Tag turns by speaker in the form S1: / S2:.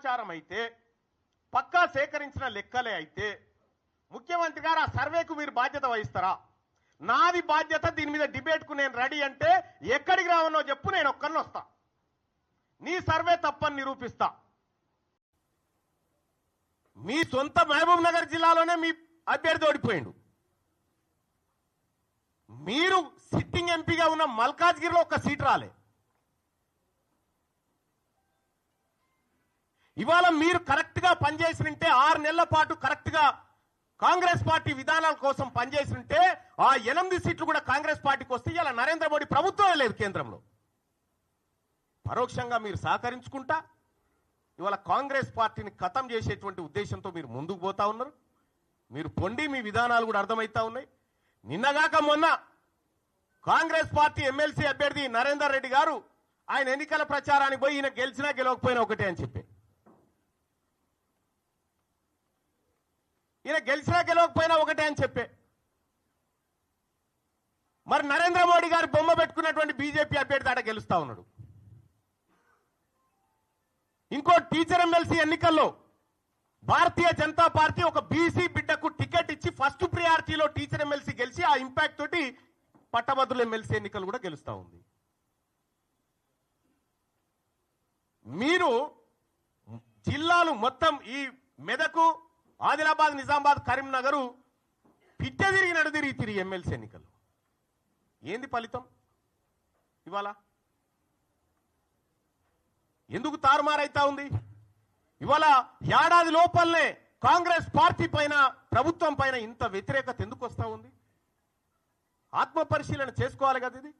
S1: సమాచారం అయితే, పక్కా సేకరించిన లెక్కలే అయితే ముఖ్యమంత్రి గారు ఆ సర్వేకు మీరు బాధ్యత వహిస్తారా? నాది బాధ్యత, దీని మీద డిబేట్కు నేను రెడీ అంటే ఎక్కడికి రావనో చెప్పు, నేను ఒక్కరిని వస్తా. నీ సర్వే తప్పని నిరూపిస్తా. మీ సొంత మహబూబ్ నగర్ జిల్లాలోనే మీ అభ్యర్థి ఓడిపోయిండు. మీరు సిట్టింగ్ ఎంపీగా ఉన్న మల్కాజ్గిరిలో ఒక్క సీట్ రాలే. ఇవాళ మీరు కరెక్ట్ గా పనిచేసినంటే 6 నెలల పాటు కరెక్ట్ గా కాంగ్రెస్ పార్టీ విధానాల కోసం పనిచేసినంటే ఆ 8 సీట్లు కూడా కాంగ్రెస్ పార్టీకి వస్తే ఇలా నరేంద్ర మోడీ ప్రభుత్వమే లేదు కేంద్రంలో. పరోక్షంగా మీరు సహకరించుకుంటా ఇవాళ కాంగ్రెస్ పార్టీని ఖతం చేసేటువంటి ఉద్దేశంతో మీరు ముందుకు పోతా ఉన్నారు. మీరు పొండి, మీ విధానాలు కూడా అర్థమవుతా ఉన్నాయి. నిన్నగాక మొన్న కాంగ్రెస్ పార్టీ ఎమ్మెల్సీ అభ్యర్థి నరేందర్ రెడ్డి గారు ఆయన ఎన్నికల ప్రచారానికి పోయి ఈయన గెలిచినా గెలవకపోయినా ఒకటే అని చెప్పి, ఈయన గెలిచినా గెలవకపోయినా ఒకటే అని చెప్పే, మరి నరేంద్ర మోడీ గారు బొమ్మ పెట్టుకున్నటువంటి బీజేపీ అభ్యర్థి ఆడ గెలుస్తా ఉన్నాడు. ఇంకో టీచర్ ఎమ్మెల్సీ ఎన్నికల్లో భారతీయ జనతా పార్టీ ఒక బీసీ బిడ్డకు టికెట్ ఇచ్చి ఫస్ట్ ప్రియారిటీలో టీచర్ ఎమ్మెల్సీ గెలిచి ఆ ఇంపాక్ట్ తోటి పట్టభద్రుల ఎమ్మెల్సీ ఎన్నికలు కూడా గెలుస్తా ఉంది. మీరు జిల్లాలు మొత్తం ఈ మెదకు, ఆదిలాబాద్, నిజామాబాద్, కరీంనగర్ పిట్ట తిరిగి నడుదిరిగి తిరిగి ఎమ్మెల్సీ ఎన్నికలు ఏంది ఫలితం? ఇవాళ ఎందుకు తారుమారైతా ఉంది? ఇవాళ ఏడాది లోపలనే కాంగ్రెస్ పార్టీ పైన, ప్రభుత్వం పైన ఇంత వ్యతిరేకత ఎందుకు వస్తా ఉంది? ఆత్మ పరిశీలన చేసుకోవాలి కదా ఇది.